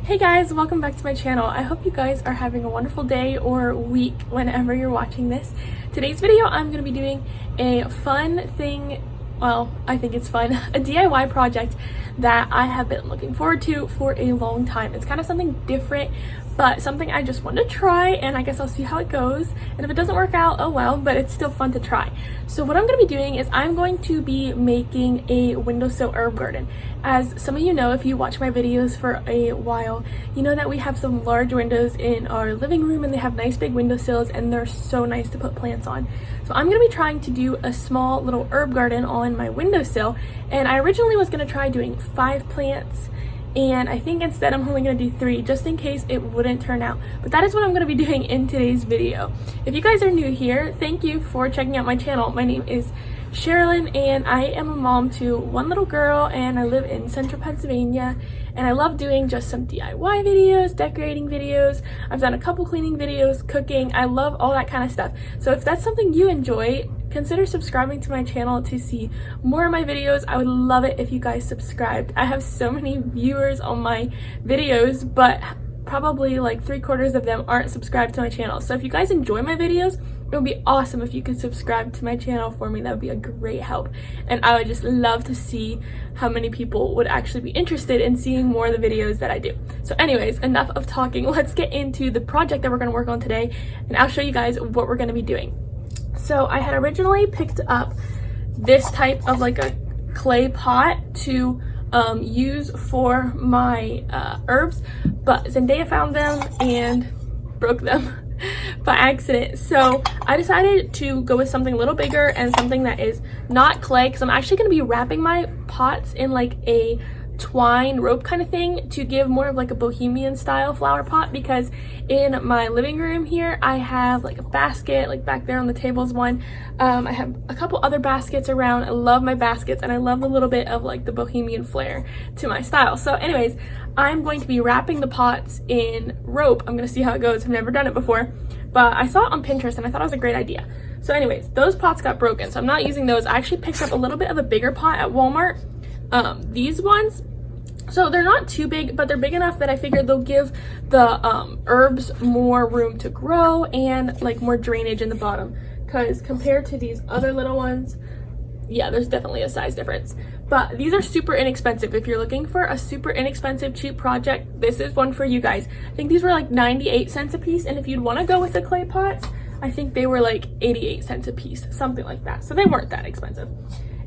Hey guys, welcome back to my channel. I hope you guys are having a wonderful day or week whenever you're watching this. Today's video I'm going to be doing a fun thing, well, I think it's fun, a DIY project that I have been looking forward to for a long time. It's kind of something different, but something I just wanted to try, and I guess I'll see how it goes. And if it doesn't work out, oh well, but it's still fun to try. So what I'm going to be doing is I'm going to be making a windowsill herb garden. As some of you know, if you watch my videos for a while, you know that we have some large windows in our living room and they have nice big windowsills and they're so nice to put plants on. So I'm going to be trying to do a small little herb garden on my windowsill, and I originally was going to try doing 5 plants, and I think instead I'm only going to do 3 just in case it wouldn't turn out. But that is what I'm going to be doing in today's video. If you guys are new here, thank you for checking out my channel. My name is Cherilyn and I am a mom to 1 little girl, and I live in central Pennsylvania, and I love doing just some DIY videos, decorating videos. I've done a couple cleaning videos, cooking. I love all that kind of stuff. So if that's something you enjoy, consider subscribing to my channel to see more of my videos. I would love it if you guys subscribed. I have so many viewers on my videos, but probably like 3/4 of them aren't subscribed to my channel. So if you guys enjoy my videos, it would be awesome if you could subscribe to my channel for me. That would be a great help. And I would just love to see how many people would actually be interested in seeing more of the videos that I do. So anyways, enough of talking. Let's get into the project that we're going to work on today, and I'll show you guys what we're going to be doing. So I had originally picked up this type of like a clay pot to use for my herbs, but Zendaya found them and broke them by accident. So I decided to go with something a little bigger and something that is not clay, because I'm actually going to be wrapping my pots in like a twine rope kind of thing to give more of like a bohemian style flower pot, because in my living room here I have like a basket, like back there on the table is one. I have a couple other baskets around. I love my baskets and I love a little bit of like the bohemian flair to my style. So anyways, I'm going to be wrapping the pots in rope. I'm going to see how it goes. I've never done it before, but I saw it on Pinterest and I thought it was a great idea. So anyways, those pots got broken, so I'm not using those. I actually picked up a little bit of a bigger pot at Walmart. These ones, so they're not too big, but they're big enough that I figured they'll give the herbs more room to grow and like more drainage in the bottom, because compared to these other little ones, yeah, there's definitely a size difference. But these are super inexpensive. If you're looking for a super inexpensive cheap project, this is one for you guys. I think these were like 98 cents a piece, and if you'd want to go with the clay pots, I think they were like 88 cents a piece, something like that. So they weren't that expensive.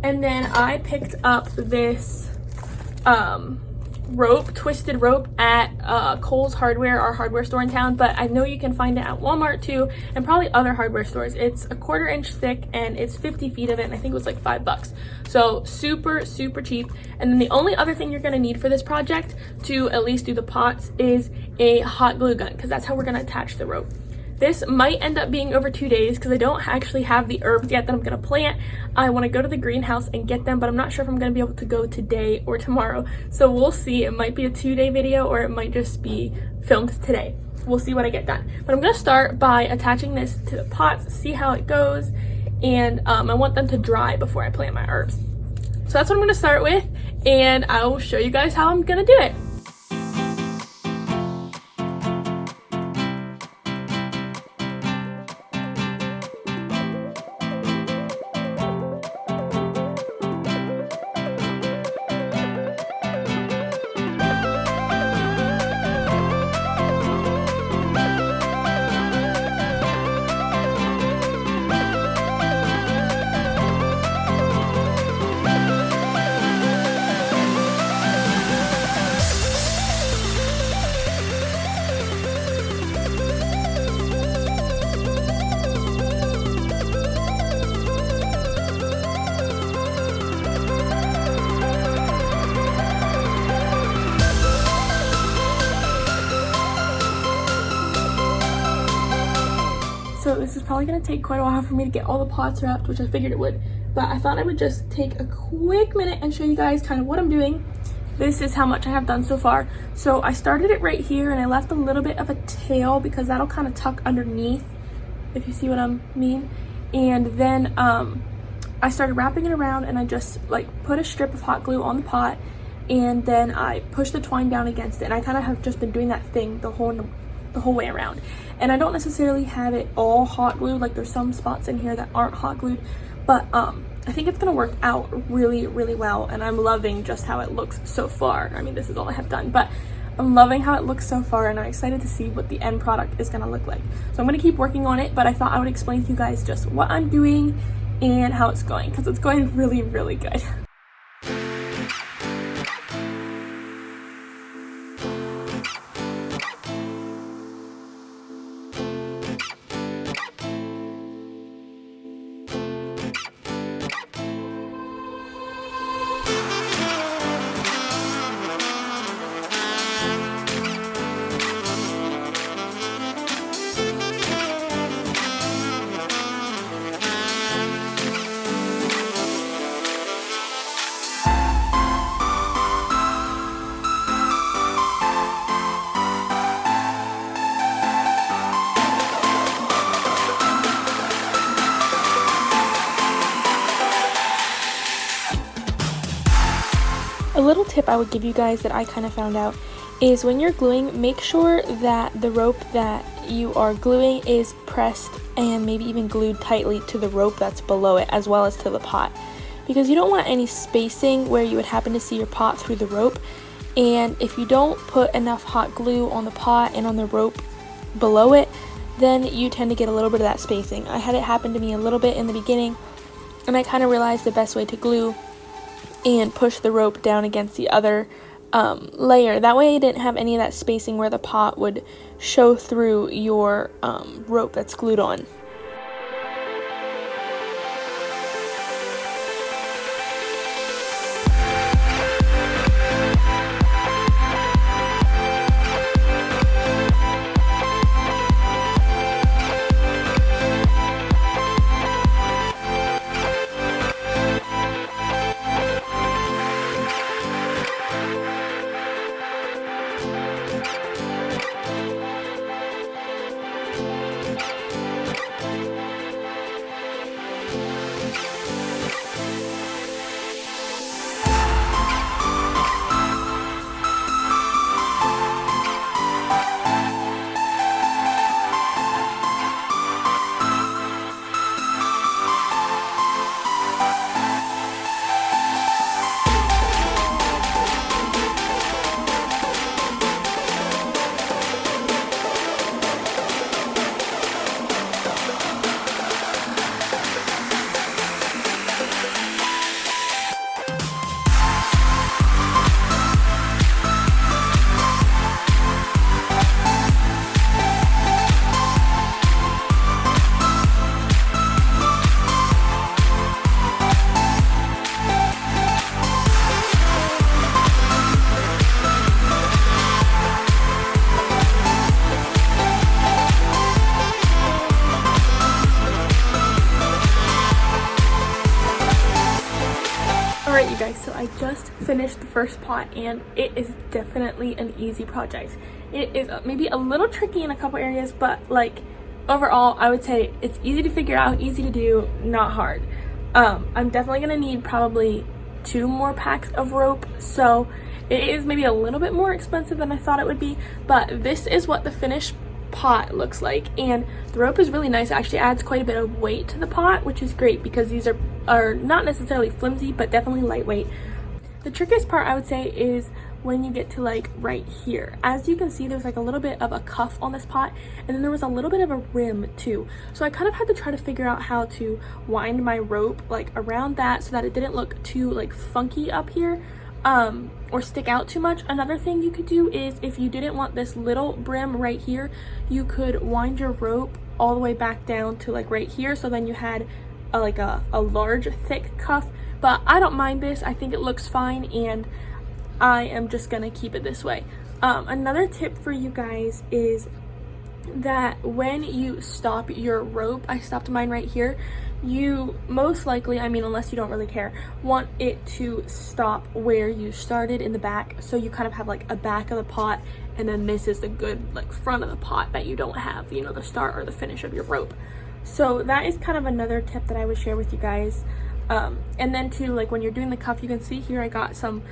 And then I picked up this twisted rope at Kohl's Hardware, our hardware store in town, but I know you can find it at Walmart too, and probably other hardware stores. It's a 1/4 inch thick and it's 50 feet of it, and I think it was like $5. So super cheap. And then the only other thing you're going to need for this project to at least do the pots is a hot glue gun, because that's how we're going to attach the rope. This might end up being over 2 days because I don't actually have the herbs yet that I'm going to plant. I want to go to the greenhouse and get them, but I'm not sure if I'm going to be able to go today or tomorrow. So we'll see. It might be a 2-day video or it might just be filmed today. We'll see what I get done. But I'm going to start by attaching this to the pots, see how it goes, and I want them to dry before I plant my herbs. So that's what I'm going to start with, and I will show you guys how I'm going to do it. So this is probably going to take quite a while for me to get all the pots wrapped, which I figured it would, but I thought I would just take a quick minute and show you guys kind of what I'm doing. This is how much I have done so far. So I started it right here and I left a little bit of a tail because that'll kind of tuck underneath, if you see what I mean. And then I started wrapping it around, and I just like put a strip of hot glue on the pot, and then I push the twine down against it, and I kind of have just been doing that thing the whole way around. And I don't necessarily have it all hot glued, like there's some spots in here that aren't hot glued, but I think it's gonna work out really, really well, and I'm loving just how it looks so far. I mean, this is all I have done, but I'm loving how it looks so far, and I'm excited to see what the end product is gonna look like. So I'm gonna keep working on it, but I thought I would explain to you guys just what I'm doing and how it's going, because it's going really, really good. A little tip I would give you guys that I kind of found out is when you're gluing, make sure that the rope that you are gluing is pressed and maybe even glued tightly to the rope that's below it, as well as to the pot, because you don't want any spacing where you would happen to see your pot through the rope. And if you don't put enough hot glue on the pot and on the rope below it, then you tend to get a little bit of that spacing. I had it happen to me a little bit in the beginning, and I kind of realized the best way to glue and push the rope down against the other layer. That way you didn't have any of that spacing where the pot would show through your rope that's glued on. Alright you guys, so I just finished the first pot, and it is definitely an easy project. It is maybe a little tricky in a couple areas, but like overall I would say it's easy to figure out, easy to do, not hard. I'm definitely gonna need probably 2 more packs of rope, so it is maybe a little bit more expensive than I thought it would be, but this is what the finished pot looks like, and the rope is really nice. It actually adds quite a bit of weight to the pot, which is great because these are not necessarily flimsy, but definitely lightweight. The trickiest part I would say is when you get to like right here. As you can see, there's like a little bit of a cuff on this pot, and then there was a little bit of a rim too, so I kind of had to try to figure out how to wind my rope like around that so that it didn't look too like funky up here or stick out too much. Another thing you could do is, if you didn't want this little brim right here, you could wind your rope all the way back down to like right here, so then you had a large thick cuff. But I don't mind this, I think it looks fine, and I am just gonna keep it this way. Another tip for you guys is that when you stop your rope, I stopped mine right here, you most likely, I mean unless you don't really care, want it to stop where you started in the back, so you kind of have like a back of the pot, and then this is the good like front of the pot that you don't have, you know, the start or the finish of your rope. So that is kind of another tip that I would share with you guys. And then too, like when you're doing the cuff, you can see here I got some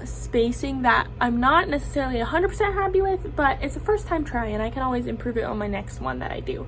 spacing that I'm not necessarily 100% happy with, but it's a first time try and I can always improve it on my next one that I do.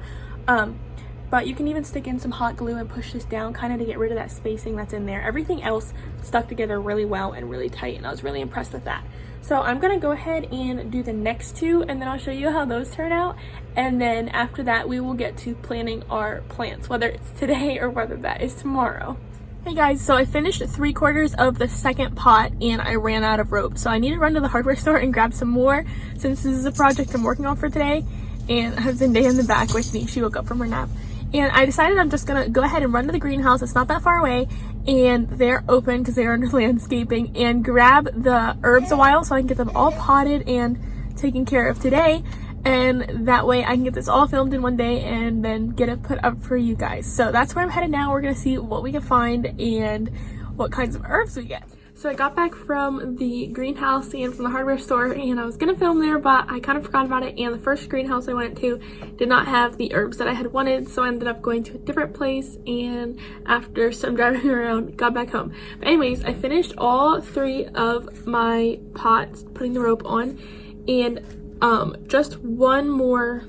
But you can even stick in some hot glue and push this down kind of to get rid of that spacing that's in there. Everything else stuck together really well and really tight, and I was really impressed with that. So I'm gonna go ahead and do the next two, and then I'll show you how those turn out. And then after that, we will get to planting our plants, whether it's today or whether that is tomorrow. Hey guys, so I finished 3/4 of the second pot and I ran out of rope. So I need to run to the hardware store and grab some more since this is a project I'm working on for today. And I have Zendaya in the back with me. She woke up from her nap. And I decided I'm just gonna go ahead and run to the greenhouse. It's not that far away, and they're open because they're under landscaping, and grab the herbs a while so I can get them all potted and taken care of today. And that way I can get this all filmed in one day and then get it put up for you guys. So that's where I'm headed now. We're gonna see what we can find and what kinds of herbs we get. So I got back from the greenhouse and from the hardware store, and I was gonna film there, but I kind of forgot about it, and the first greenhouse I went to did not have the herbs that I had wanted, so I ended up going to a different place, and after some driving around, got back home. But anyways, I finished all 3 of my pots, putting the rope on, and just one more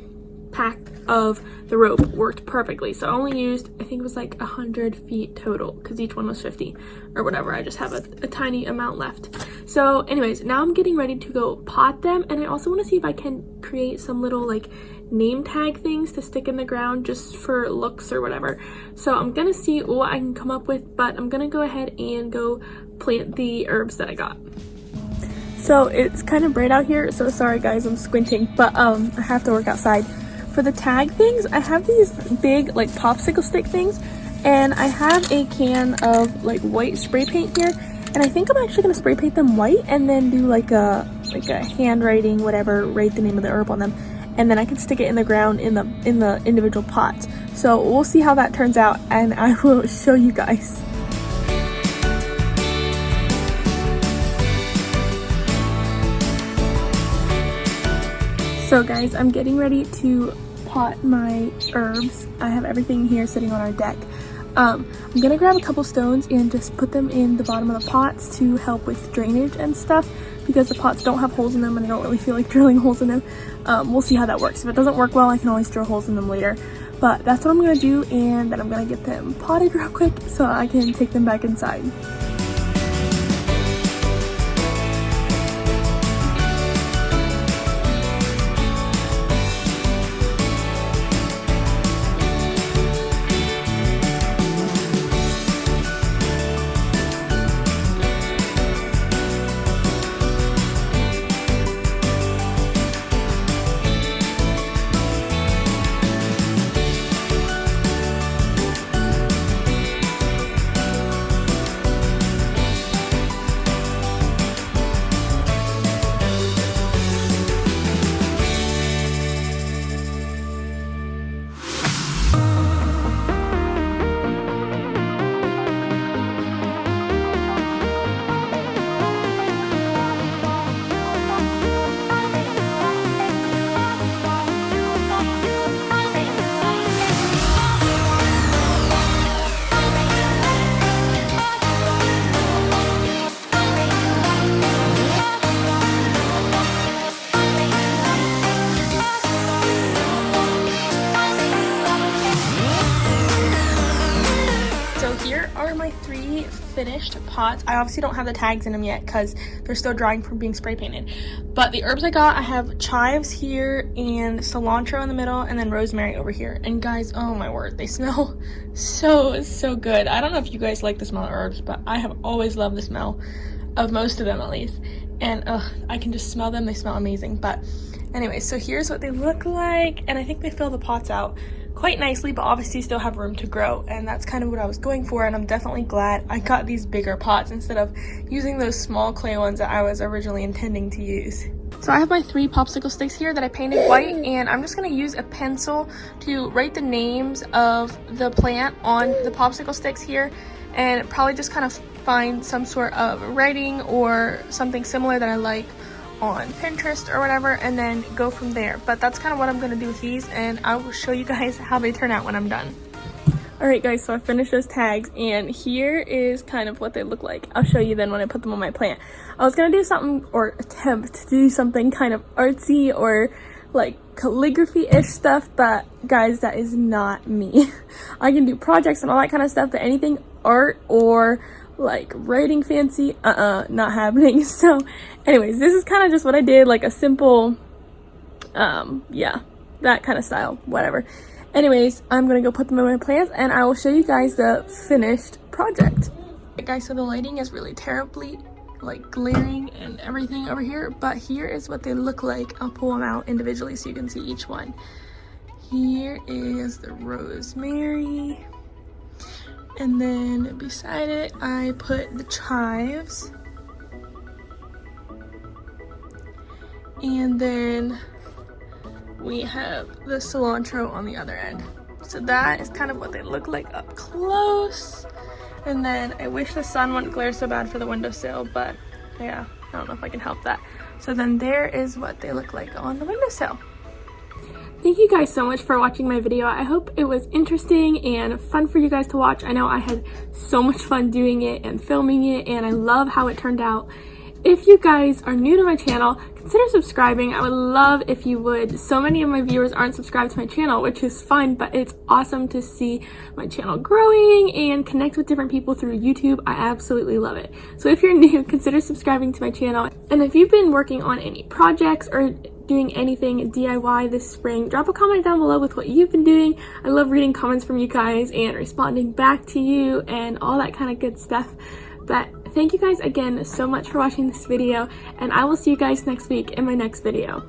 pack of the rope worked perfectly. So I only used, I think it was like 100 feet total because each one was 50 or whatever. I just have a tiny amount left. So anyways, now I'm getting ready to go pot them, and I also want to see if I can create some little like name tag things to stick in the ground just for looks or whatever. So I'm gonna see what I can come up with, but I'm gonna go ahead and go plant the herbs that I got. So it's kind of bright out here, so sorry guys, I'm squinting, but I have to work outside. For the tag things, I have these big like popsicle stick things, and I have a can of like white spray paint here, and I think I'm actually gonna spray paint them white and then do like a handwriting, whatever, write the name of the herb on them, and then I can stick it in the ground in the individual pots. So we'll see how that turns out, and I will show you guys. So guys, I'm getting ready to pot my herbs. I have everything here sitting on our deck. I'm gonna grab a couple stones and just put them in the bottom of the pots to help with drainage and stuff, because the pots don't have holes in them and I don't really feel like drilling holes in them. We'll see how that works. If it doesn't work well, I can always drill holes in them later. But that's what I'm gonna do, and then I'm gonna get them potted real quick so I can take them back inside. My 3 finished pots. I obviously don't have the tags in them yet because they're still drying from being spray painted. But the herbs I got, I have chives here and cilantro in the middle, and then rosemary over here. And guys, oh my word, they smell so good. I don't know if you guys like the smell of herbs, but I have always loved the smell of most of them, at least. And I can just smell them. They smell amazing. But anyway, so here's what they look like, and I think they fill the pots out quite nicely, but obviously still have room to grow, and that's kind of what I was going for. And I'm definitely glad I got these bigger pots instead of using those small clay ones that I was originally intending to use. So I have my 3 popsicle sticks here that I painted white, and I'm just going to use a pencil to write the names of the plant on the popsicle sticks here, and probably just kind of find some sort of writing or something similar that I like on Pinterest or whatever, and then go from there. But that's kind of what I'm going to do with these, and I will show you guys how they turn out when I'm done. Alright guys, so I finished those tags and here is kind of what they look like. I'll show you then when I put them on my plant. I was gonna do something, or attempt to do something kind of artsy or like calligraphy-ish stuff, but guys, that is not me. I can do projects and all that kind of stuff, but anything art or like writing fancy, not happening. So anyways, this is kind of just what I did, like a simple, yeah, that kind of style, whatever. Anyways, I'm gonna go put them in my plants and I will show you guys the finished project. Okay, guys, so the lighting is really terribly like glaring and everything over here, but here is what they look like. I'll pull them out individually so you can see each one. Here is the rosemary, and then beside it I put the chives, and then we have the cilantro on the other end. So that is kind of what they look like up close. And then I wish the sun wouldn't glare so bad for the windowsill, but yeah, I don't know if I can help that. So then there is what they look like on the windowsill. Thank you guys so much for watching my video. I hope it was interesting and fun for you guys to watch. I know I had so much fun doing it and filming it, and I love how it turned out. If you guys are new to my channel, consider subscribing. I would love if you would. So many of my viewers aren't subscribed to my channel, which is fine, but it's awesome to see my channel growing and connect with different people through YouTube. I absolutely love it. So if you're new, consider subscribing to my channel. And if you've been working on any projects or doing anything DIY this spring, drop a comment down below with what you've been doing. I love reading comments from you guys and responding back to you and all that kind of good stuff. But thank you guys again so much for watching this video, and I will see you guys next week in my next video.